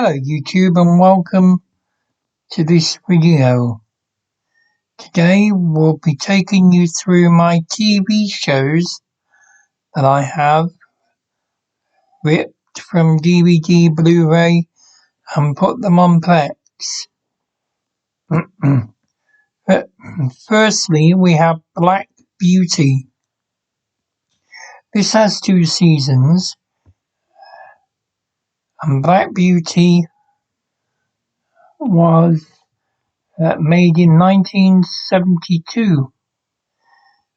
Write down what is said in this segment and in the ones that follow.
Hello YouTube and welcome to this video. Today we'll be taking you through my TV shows that I have ripped from DVD, Blu-ray and put them on Plex. Firstly, we have Black Beauty. This has 2 seasons, and Black Beauty was made in 1972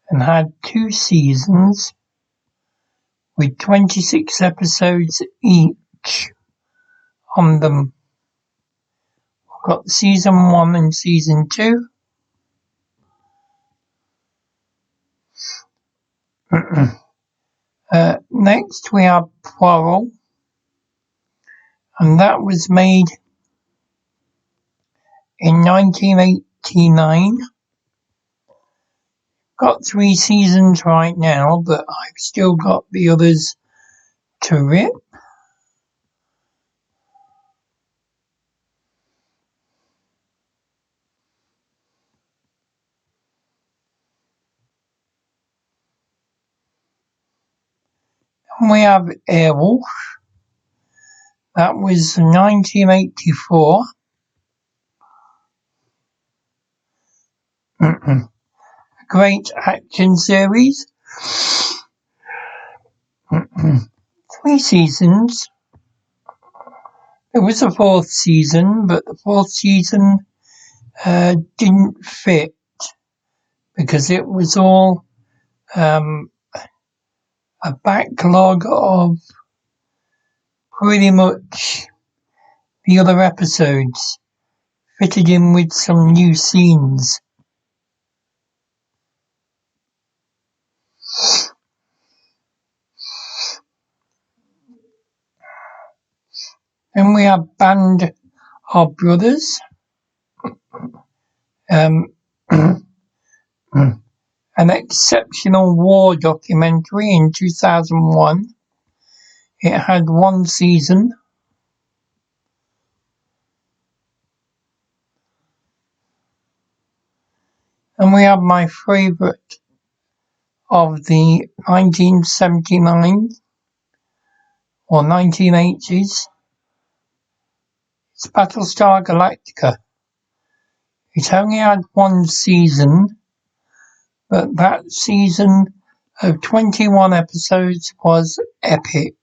and had 2 seasons with 26 episodes each on them. We've got season 1 and season 2. Next we have Poirot, and that was made in 1989. Got 3 seasons right now, but I've still got the others to rip. And we have Airwolf. That was 1984. A great action series. 3 seasons. There was a 4th season, but the 4th season didn't fit because it was all a backlog of pretty much the other episodes fitted in with some new scenes. Then we have Band of Brothers. An exceptional war documentary in 2001. It had 1 season. And we have my favourite of the 1979 or 1980s. It's Battlestar Galactica. It only had 1 season, but that season of 21 episodes was epic.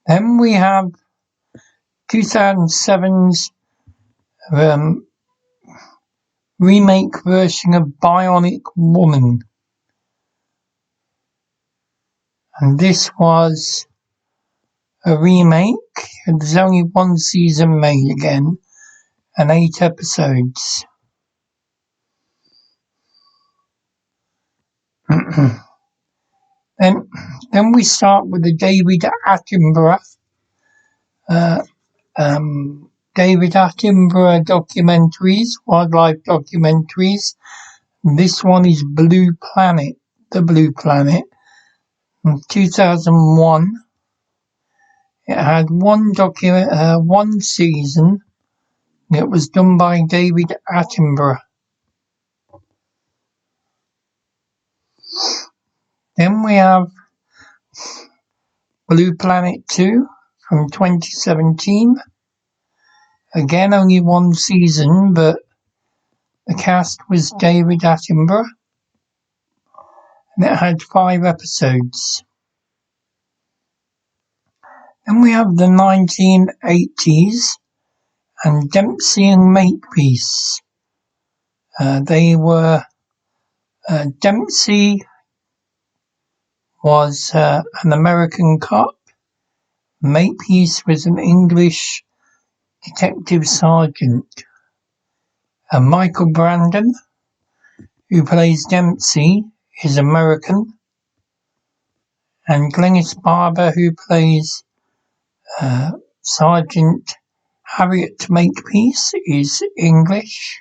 Then we have 2007's remake version of Bionic Woman. And this was a remake. There's only 1 season made again, and 8 episodes. Then we start with the David Attenborough documentaries, wildlife documentaries. This one is Blue Planet, The Blue Planet, in 2001. It had 1 season. It was done by David Attenborough. Then we have Blue Planet 2 from 2017. Again, only 1 season, but the cast was David Attenborough. And it had 5 episodes. Then we have the 1980s and Dempsey and Makepeace. Dempsey was an American cop. Makepeace was an English detective sergeant. And Michael Brandon, who plays Dempsey, is American. And Glennis Barber, who plays Sergeant Harriet Makepeace, is English.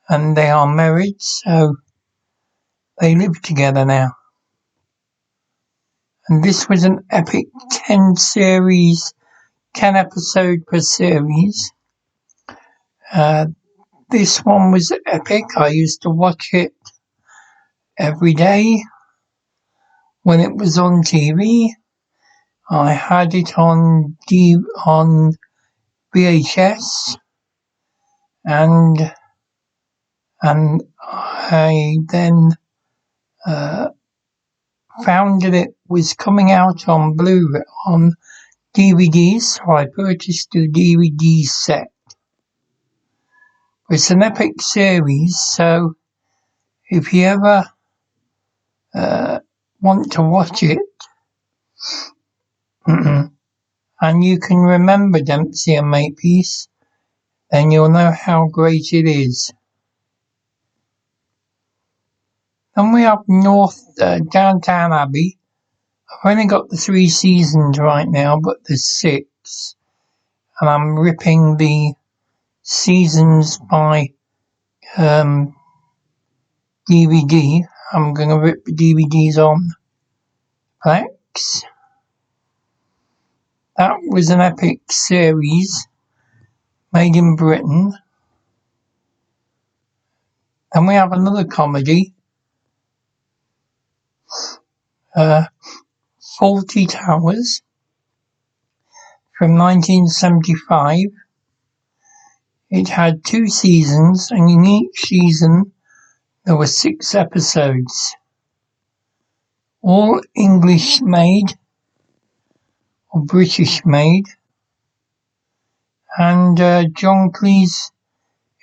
And they are married, so they live together now. And this was an epic 10 episode per series. This one was epic. I used to watch it every day when it was on TV. I had it on VHS, and I then found that it was coming out on DVDs, so I purchased the DVD set. It's an epic series, so if you ever want to watch it, and you can remember Dempsey and Makepeace, then you'll know how great it is. Then we have Downtown Abbey. I've only got the 3 seasons right now, but there's 6. And I'm ripping the seasons by DVD. I'm going to rip the DVDs on Plex. That was an epic series made in Britain. Then we have another comedy, Fawlty Towers, from 1975. It had 2 seasons, and in each season there were 6 episodes. All English made, or British made. And John Cleese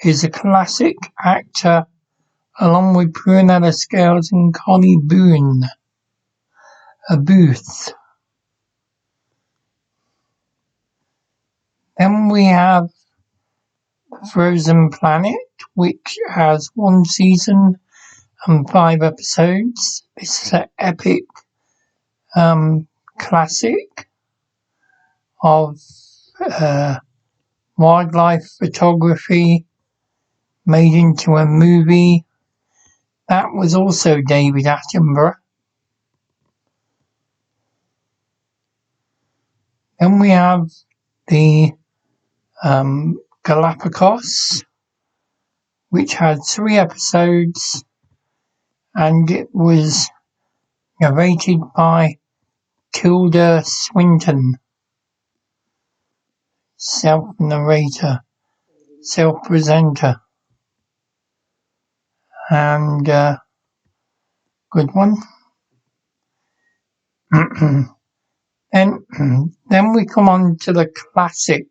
is a classic actor, along with Prunella Scales and Connie Booth. Then we have Frozen Planet, which has 1 season and 5 episodes. It's an epic classic of wildlife photography made into a movie. That was also David Attenborough. Then we have the Galapagos, which had 3 episodes, and it was narrated by Tilda Swinton, self-narrator, self-presenter, and good one. Then we come on to the classic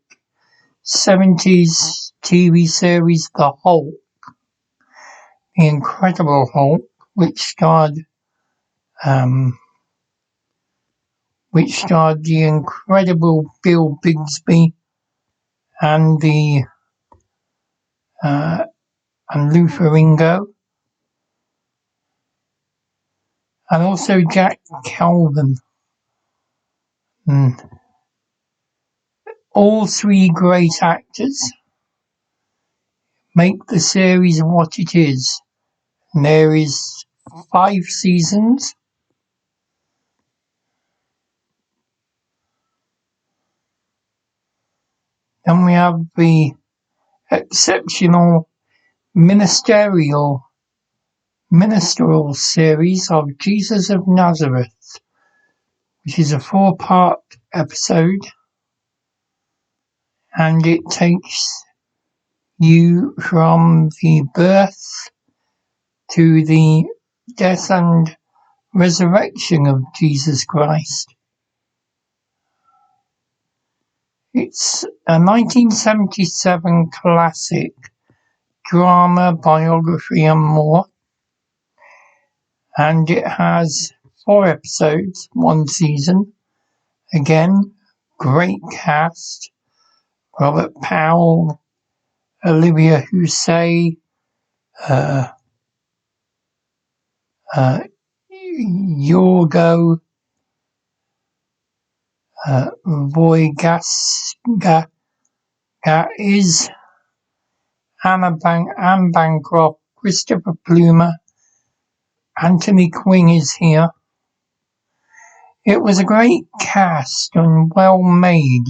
70s TV series, The Hulk, The Incredible Hulk, which starred the incredible Bill Bixby and Lou Ferrigno, and also Jack Calvin. All 3 great actors make the series what it is. And there is 5 seasons. Then we have the exceptional ministerial series of Jesus of Nazareth, which is a 4-part episode, and it takes you from the birth to the death and resurrection of Jesus Christ. It's a 1977 classic drama, biography and more, and it has 4 episodes, 1 season. Again, great cast: Robert Powell, Olivia Hussey, Yorgo Voygasca is Anne Bancroft, Christopher Plummer, Anthony Quinn is here. It was a great cast and well made.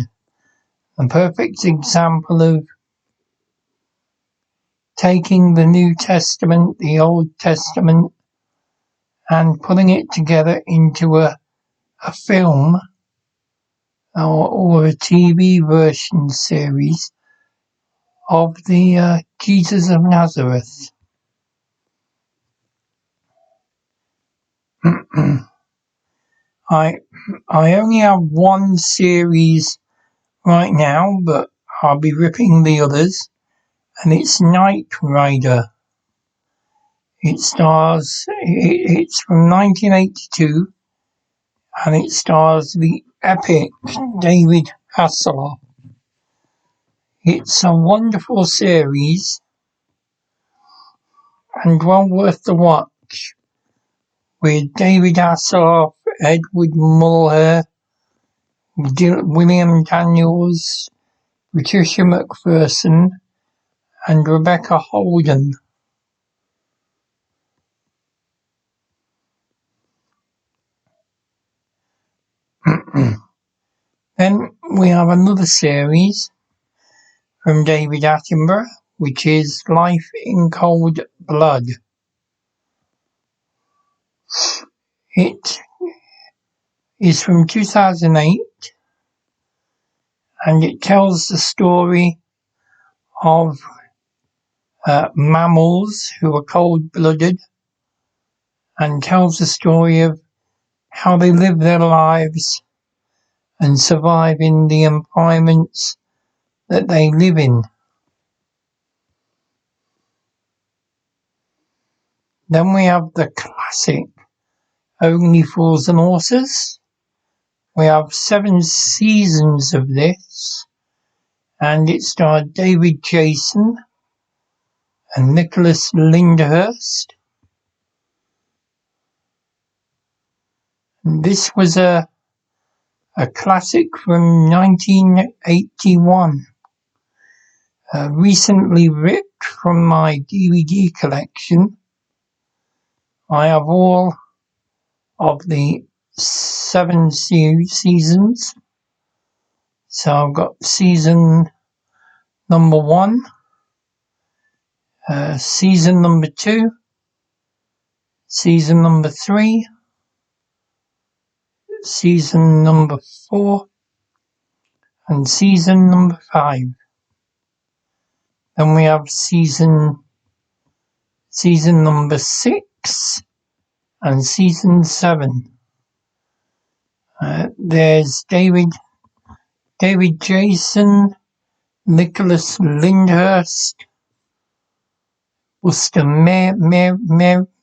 A perfect example of taking the New Testament, the Old Testament, and putting it together into a film or a TV version series of the Jesus of Nazareth. I only have one series right now, but I'll be ripping the others, and it's Knight Rider. It's from 1982, and it stars the epic David Hasselhoff. It's a wonderful series and well worth the watch, with David Hasselhoff, Edward Mulhern, William Daniels, Patricia McPherson, and Rebecca Holden. Then we have another series from David Attenborough, which is Life in Cold Blood. It is from 2008, and it tells the story of mammals who are cold-blooded, and tells the story of how they live their lives and survive in the environments that they live in. Then we have the classic Only Fools and Horses. We have 7 seasons of this, and it starred David Jason and Nicholas Lyndhurst. This was a classic from 1981, recently ripped from my DVD collection. I have all of the 7 seasons. So I've got season number 1, season number 2, season number 3, season number 4, and season number 5. Then we have season number 6 and season 7. There's David Jason, Nicholas Lyndhurst, Buster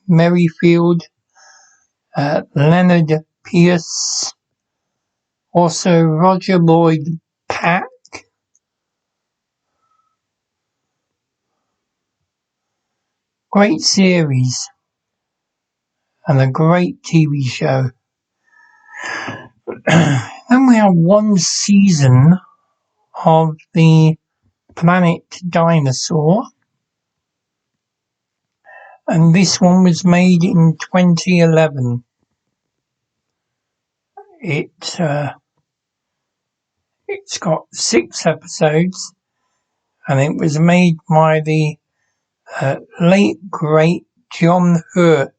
Merrifield, Leonard Pierce, also Roger Lloyd Pack, great series and a great TV show. Then we have 1 season of the Planet Dinosaur, and this one was made in 2011. It's got 6 episodes, and it was made by the late great John Hurt,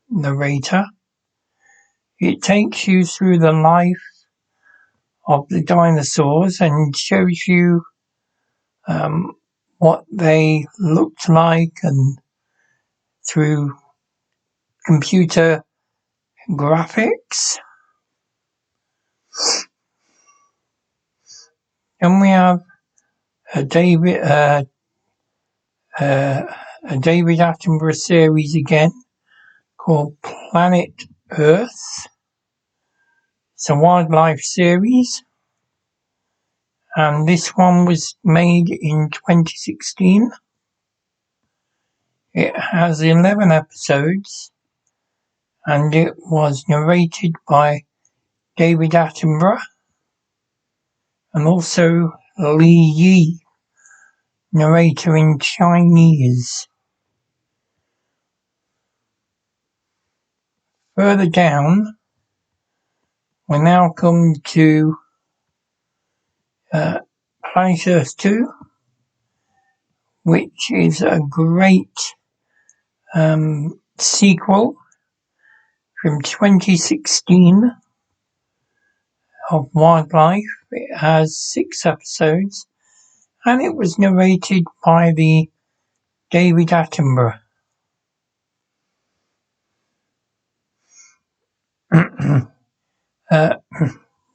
narrator. It takes you through the life of the dinosaurs and shows you what they looked like, and through computer graphics. And we have a David Attenborough series again called Planet Earth. It's a wildlife series, and this one was made in 2016. It has 11 episodes, and it was narrated by David Attenborough and also Li Yi, narrator in Chinese. Further down, we now come to Planet Earth 2, which is a great sequel from 2016 of Wildlife. It has 6 episodes, and it was narrated by the David Attenborough.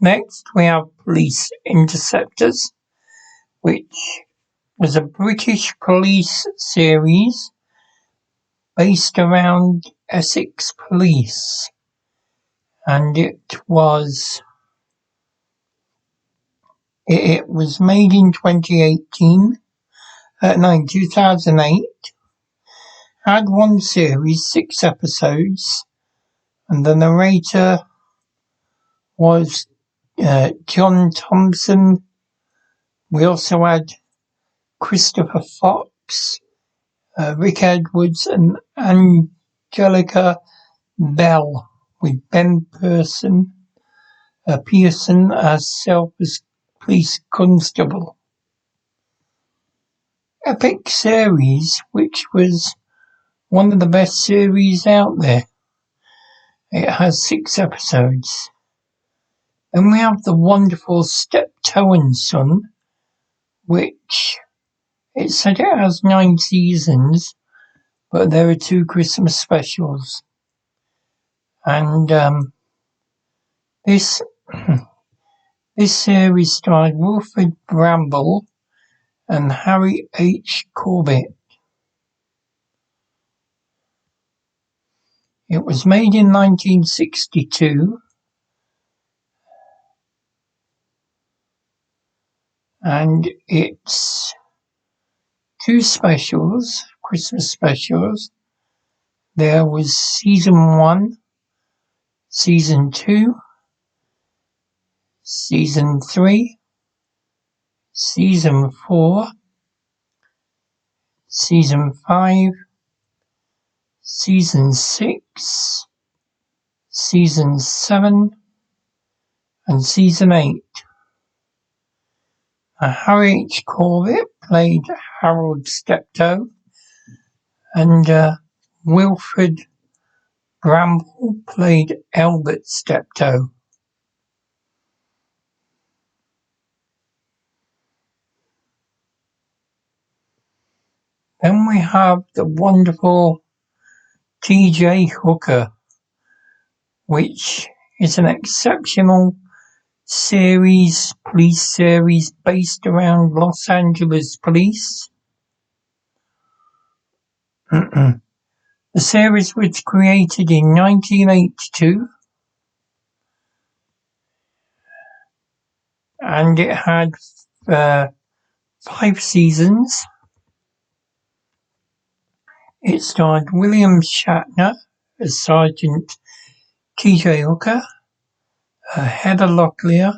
Next, we have Police Interceptors, which was a British police series based around Essex Police, and it was made in 2008. Had 1 series, 6 episodes, and the narrator was John Thompson. We also had Christopher Fox, Rick Edwards, and Angelica Bell, with Ben Pearson as Self Police Constable. Epic series, which was one of the best series out there. It has 6 episodes. Then we have the wonderful Steptoe and Son, which it said it has 9 seasons, but there are 2 Christmas specials. And this series starred Wilfred Bramble and Harry H. Corbett. It was made in 1962, and it's 2 specials, Christmas specials. There was Season 1, Season 2, Season 3, Season 4, Season 5, Season 6, Season 7, and Season 8. Harry H. Corbett played Harold Steptoe, and Wilfred Bramble played Albert Steptoe. Then we have the wonderful T.J. Hooker, which is an exceptional police series based around Los Angeles police. The series was created in 1982, and it had 5 seasons. It starred William Shatner as Sergeant T.J. Hooker, Heather Locklear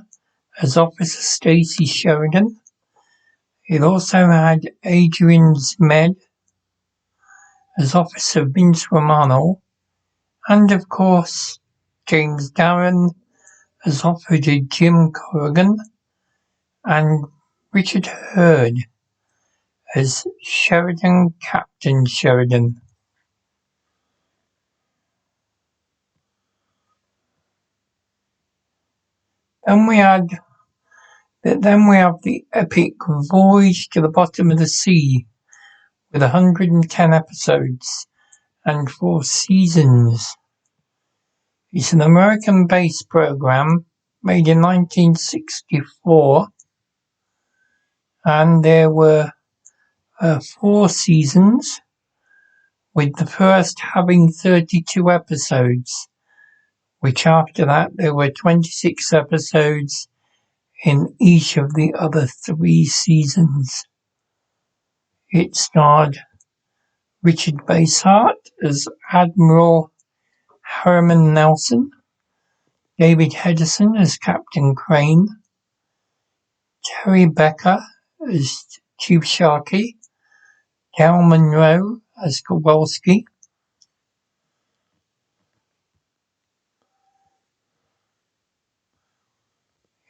as Officer Stacy Sheridan. It also had Adrian Zmed as Officer Vince Romano, and of course James Darren as Officer Jim Corrigan, and Richard Hurd as Captain Sheridan. Then we have the epic Voyage to the Bottom of the Sea, with 110 episodes and 4 seasons. It's an American-based program made in 1964, and there were 4 seasons, with the first having 32 episodes, which after that there were 26 episodes in each of the other 3 seasons. It starred Richard Basehart as Admiral Harriman Nelson, David Hedison as Captain Crane, Terry Becker as Chief Sharkey, Cal Monroe as Kowalski.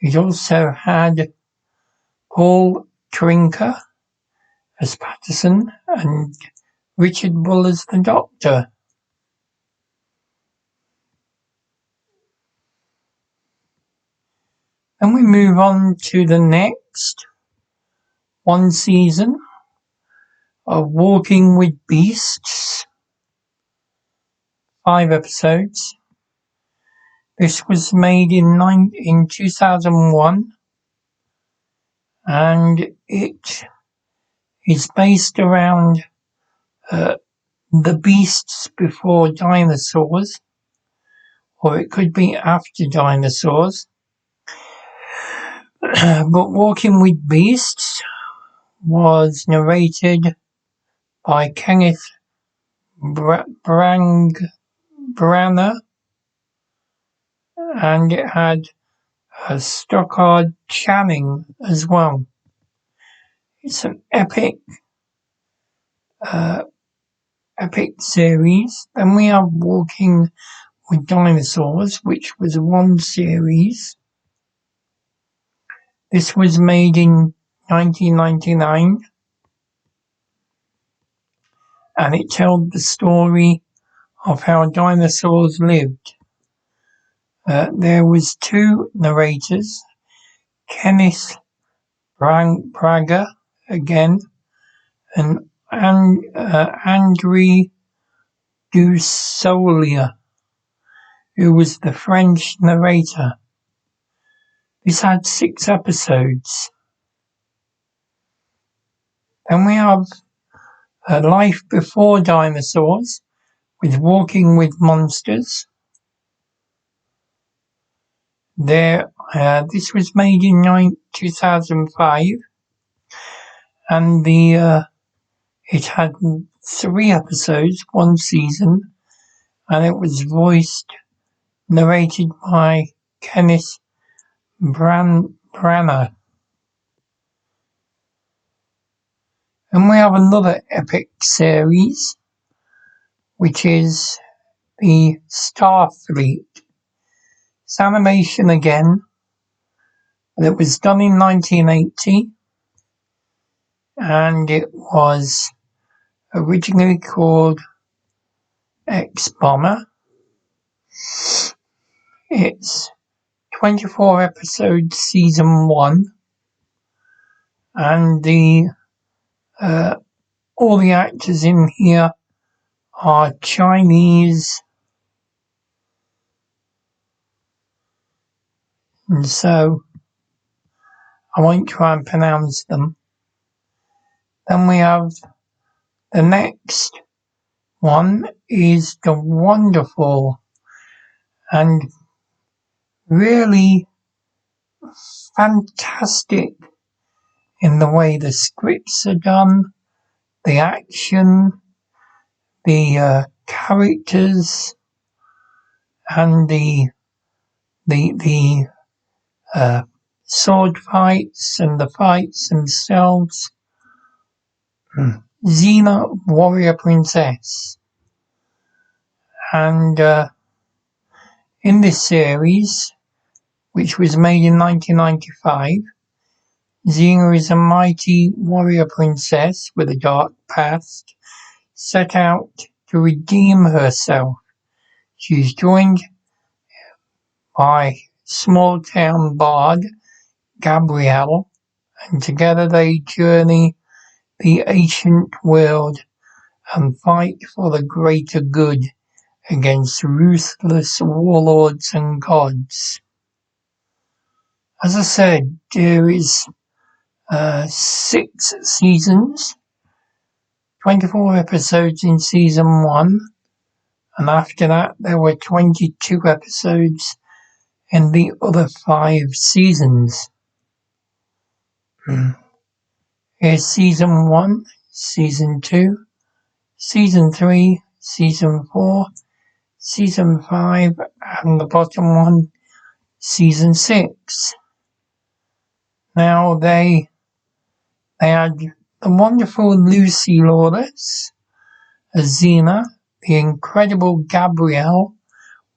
It also had Paul Trinker as Patterson and Richard Bull as the Doctor. Then we move on to the next one season of Walking with Beasts, 5 episodes. This was made in 2001, and it is based around the beasts before dinosaurs, or it could be after dinosaurs. But Walking with Beasts was narrated by Kenneth Branagh, and it had Stockard Channing as well. It's an epic series. Then we have Walking with Dinosaurs, which was one series. This was made in 1999, and it told the story of how dinosaurs lived. There was 2 narrators, Kenneth Branagh again, and André Dussolier, who was the French narrator. This had 6 episodes. Then we have Life Before Dinosaurs with Walking with Monsters. This was made in 2005, and it had 3 episodes, 1 season, and it was narrated by Kenneth Branagh. And we have another epic series, which is the Starfleet. It's animation again, and it was done in 1980, and it was originally called X-Bomber. It's 24 episodes, season 1, and all the actors in here are Chinese, and so I won't try and pronounce them. Then we have the next one is the wonderful and really fantastic in the way the scripts are done, the action, the characters, and the sword fights and the fights themselves. Xena, Warrior Princess. And in this series, which was made in 1995, Xena is a mighty warrior princess with a dark past, set out to redeem herself. She is joined by small-town bard Gabrielle, and together they journey the ancient world and fight for the greater good against ruthless warlords and gods. As I said, there is 6 seasons, 24 episodes in season 1, and after that there were 22 episodes in the other 5 seasons. Here's season 1, season 2, season 3, season 4, season 5, and the bottom one, season 6. Now they had the wonderful Lucy Lawless as Xena. The incredible Gabrielle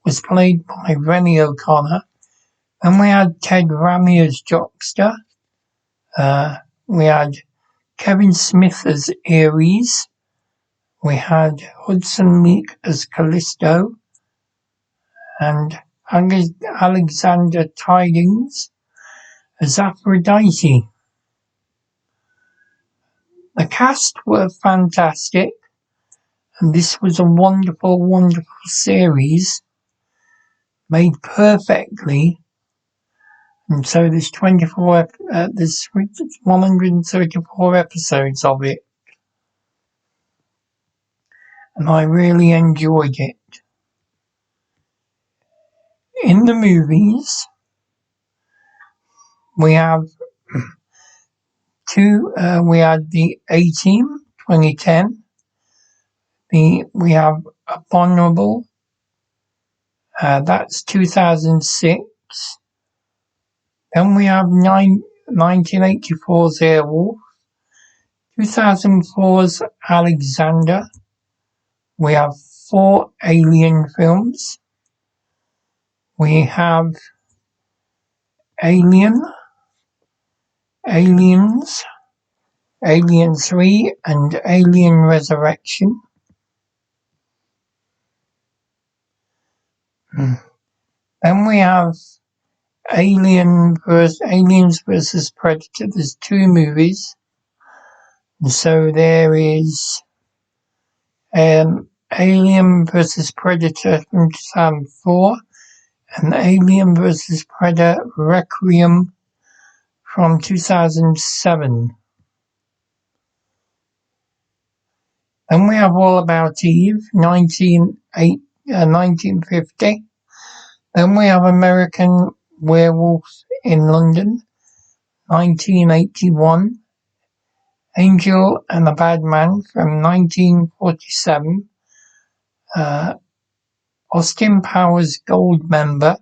was played by Rennie O'Connor. Then we had Ted Raimi as Jockster. We had Kevin Smith as Ares. We had Hudson Meek as Callisto. And Alexander Tidings as Aphrodite. The cast were fantastic, and this was a wonderful, wonderful series made perfectly. And so there's 134 episodes of it, and I really enjoyed it. In the movies, we have we had the A-Team 2010. We have Abominable. That's 2006. Then we have 1984's Airwolf, 2004's Alexander. We have 4 Alien films. We have Alien, Aliens, Alien 3, and Alien Resurrection. Then we have Aliens vs Predator. There's 2 movies. And so there is Alien vs Predator from 2004 and Alien vs Predator Requiem from 2007. Then we have All About Eve, 1950. Then we have American Werewolf in London, 1981. Angel and the Bad Man from 1947. Austin Powers Goldmember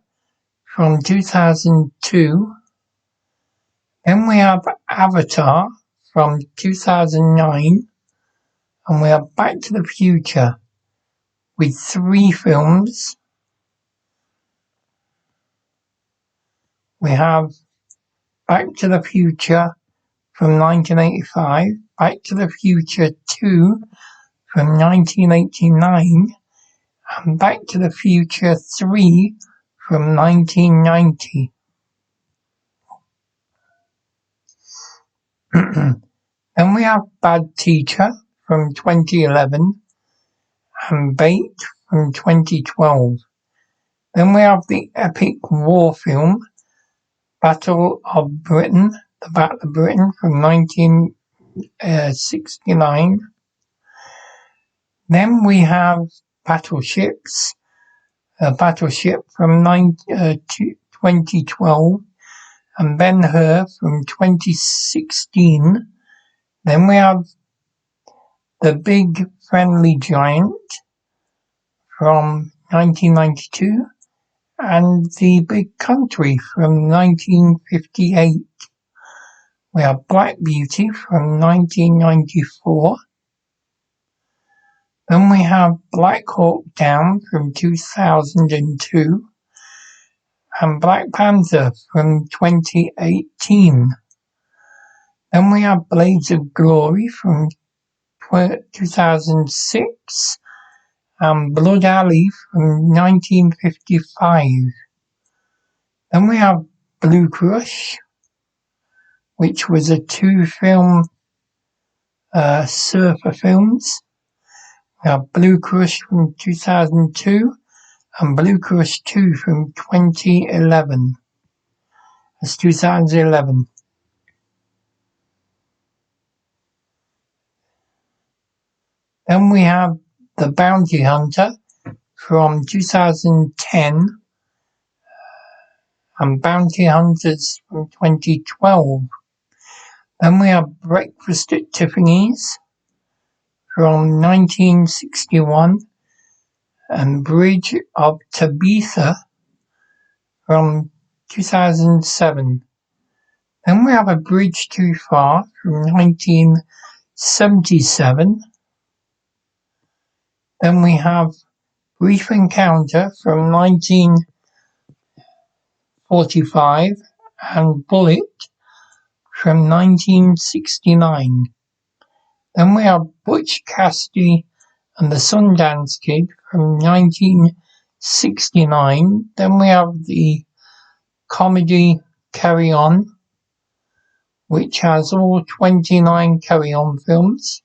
from 2002. Then we have Avatar from 2009. And we have Back to the Future with 3 films. We have Back to the Future from 1985, Back to the Future 2 from 1989, and Back to the Future 3 from 1990. Then we have Bad Teacher from 2011 and Bait from 2012. Then we have the epic war film Battle of Britain, the Battle of Britain from 1969. Then we have Battleships, a Battleship from 2012, and Ben-Hur from 2016. Then we have The Big Friendly Giant from 1992, and The Big Country from 1958. We have Black Beauty from 1994. Then we have Black Hawk Down from 2002 and Black Panther from 2018. Then we have Blades of Glory from 2006 and Blood Alley from 1955. Then we have Blue Crush, which was a 2-film surfer films. We have Blue Crush from 2002 and Blue Crush 2 from 2011. That's 2011. Then we have The Bounty Hunter from 2010 and Bounty Hunters from 2012. Then we have Breakfast at Tiffany's from 1961 and Bridge of Tabitha from 2007. Then we have A Bridge Too Far from 1977. Then we have Brief Encounter from 19 1945, and Bullet from 1969. Then we have Butch Cassidy and the Sundance Kid from 1969. Then we have the comedy Carry On, which has all 29 Carry On films.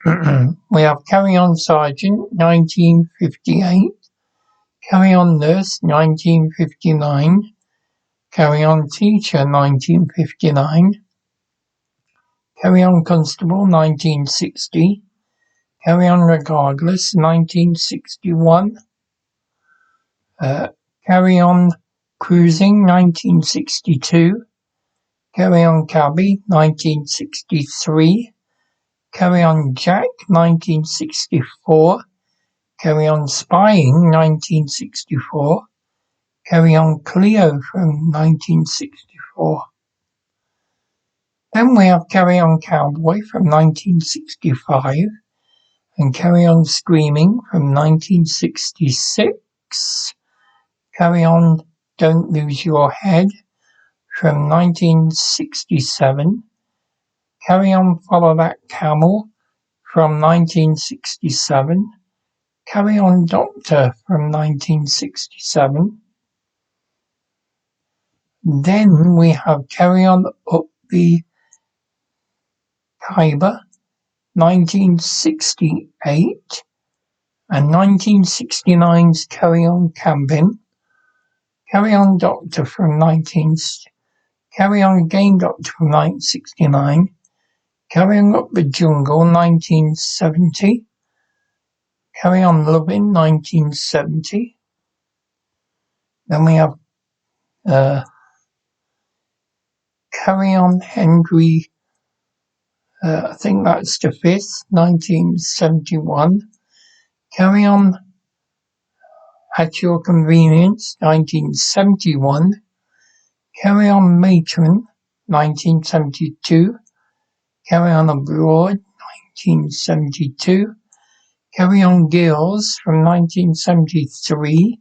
We have Carry On Sergeant, 1958. Carry On Nurse, 1959. Carry On Teacher, 1959. Carry On Constable, 1960. Carry On Regardless, 1961. Carry On Cruising, 1962. Carry On Cabby, 1963. Carry On Jack, 1964. Carry On Spying, 1964. Carry On Cleo from 1964. Then we have Carry On Cowboy from 1965 and Carry On Screaming from 1966. Carry On Don't Lose Your Head from 1967. Carry On Follow That Camel from 1967. Carry On Doctor from 1967. Then we have Carry On Up the Khyber, 1968, and 1969's Carry On Camping. Carry On Doctor from Carry On Game Doctor from 1969. Carry On Up the Jungle, 1970. Carry On Loving, 1970. Then we have Carry On Henry, I think that's the fifth, 1971. Carry On At Your Convenience, 1971. Carry On Matron, 1972. Carry On Abroad, 1972. Carry On Girls from 1973.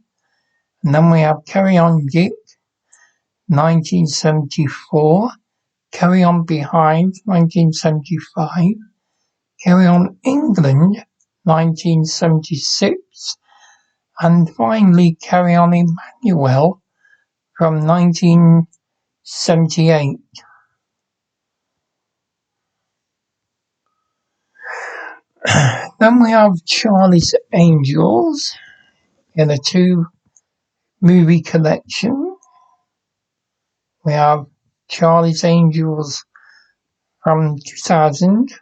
And then we have Carry On Dick, 1974. Carry On Behind, 1975. Carry On England, 1976. And finally Carry On Emmanuel from 1978. Then we have Charlie's Angels in a 2-movie collection. We have Charlie's Angels from 2000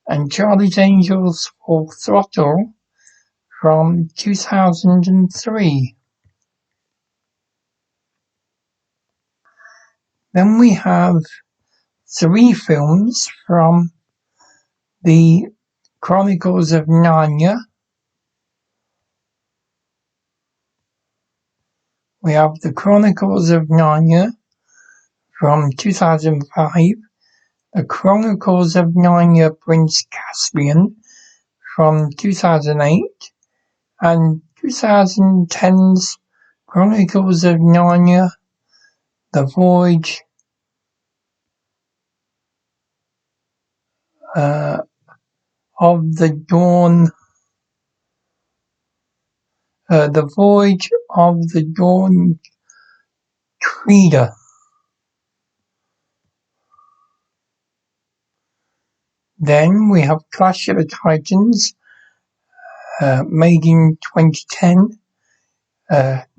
and Charlie's Angels Full Throttle from 2003. Then we have 3 films from the Chronicles of Narnia. We have the Chronicles of Narnia from 2005, The Chronicles of Narnia Prince Caspian from 2008, and 2010's Chronicles of Narnia, The Voyage of the Dawn, The Voyage of the Dawn Treader. Then we have Clash of the Titans, made in 2010,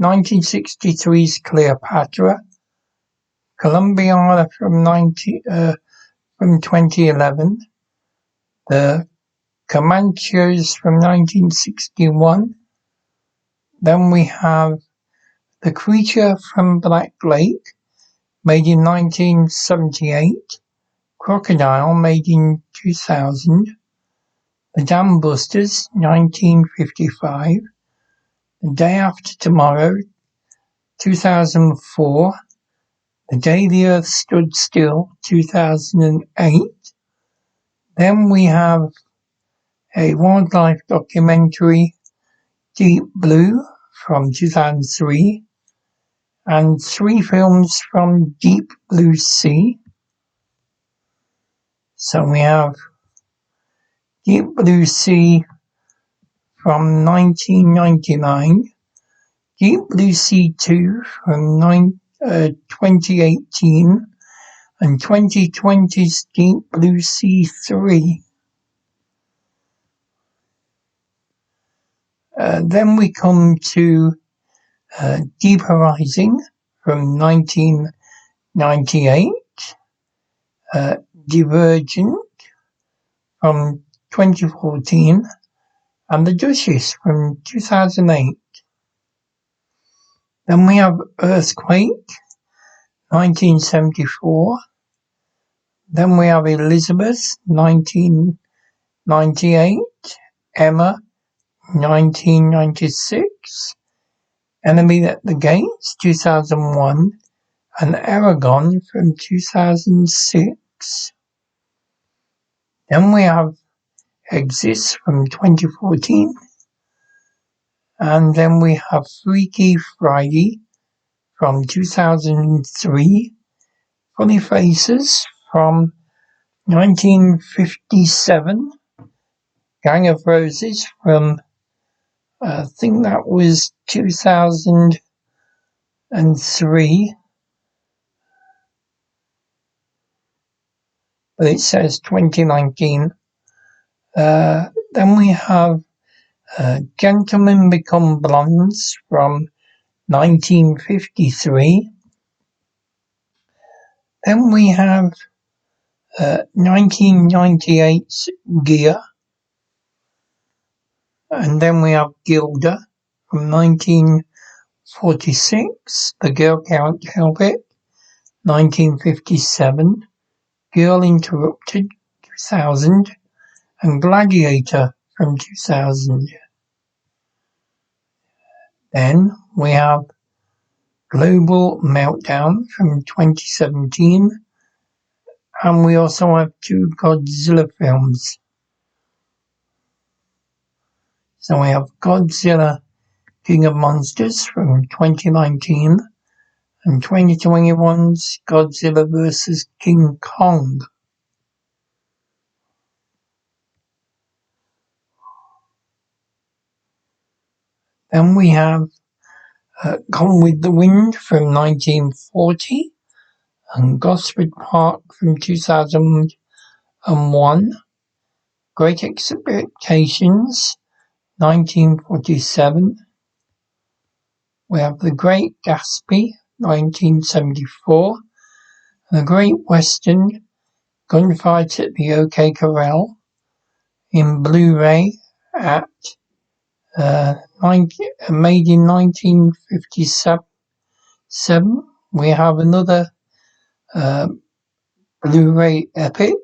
1963's Cleopatra, Columbiana from 2011, the Comanches from 1961. Then we have The Creature from Black Lake, made in 1978, Crocodile, made in 2000, The Dam Busters, 1955, The Day After Tomorrow, 2004, The Day the Earth Stood Still, 2008. Then we have a wildlife documentary, Deep Blue, from 2003, and 3 films from Deep Blue Sea. So we have Deep Blue Sea from 1999, Deep Blue Sea 2 from 2018, and 2020's Deep Blue Sea 3. Then we come to Deeper Rising from 1998, Divergent from 2014, and The Duchess from 2008. Then we have Earthquake, 1974. Then we have Elizabeth, 1998. Emma, 1996. Enemy at the Gates, 2001. And Aragon from 2006. Then we have Exist from 2014. And then we have Freaky Friday from 2003. Funny Faces from 1957. Gang of Roses from, I think that was 2003. But it says 2019. Then we have Gentlemen Become Blondes from 1953. Then we have 1998's Gear. And then we have Gilda from 1946. The Girl Can't Help It, 1957. Girl Interrupted, 2000. And Gladiator from 2000. Then we have Global Meltdown from 2017. And we also have 2 Godzilla films. So we have Godzilla King of Monsters from 2019 and 2021's Godzilla vs. King Kong. Then we have Gone with the Wind from 1940 and Gosford Park from 2001. Great Expectations, 1947. We have The Great Gatsby, 1974. The Great Western, Gunfight at the OK Corral, in Blu-ray at made in 1957. We have another Blu-ray epic,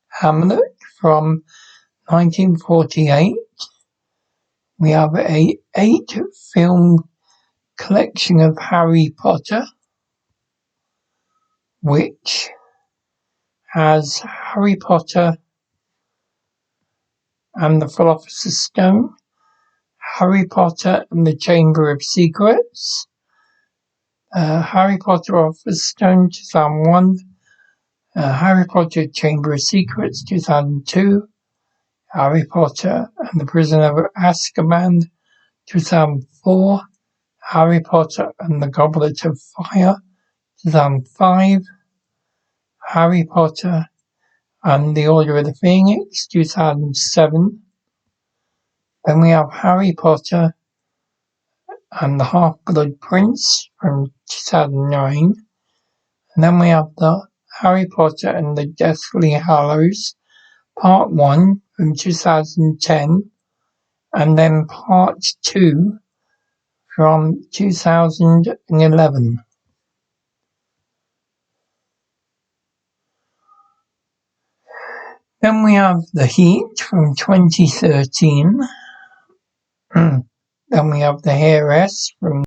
Hamlet, from 1948. We have a 8-film collection of Harry Potter, which has Harry Potter and the Philosopher's Stone, Harry Potter and the Chamber of Secrets, Harry Potter Philosopher's Stone 2001, Harry Potter Chamber of Secrets 2002, Harry Potter and the Prisoner of Azkaban 2004, Harry Potter and the Goblet of Fire 2005, Harry Potter and the Order of the Phoenix 2007. Then we have Harry Potter and the Half-Blood Prince from 2009. And then we have the Harry Potter and the Deathly Hallows Part 1 from 2010. And then Part 2 from 2011. Then we have The Heat from 2013. Then we have The Heiress from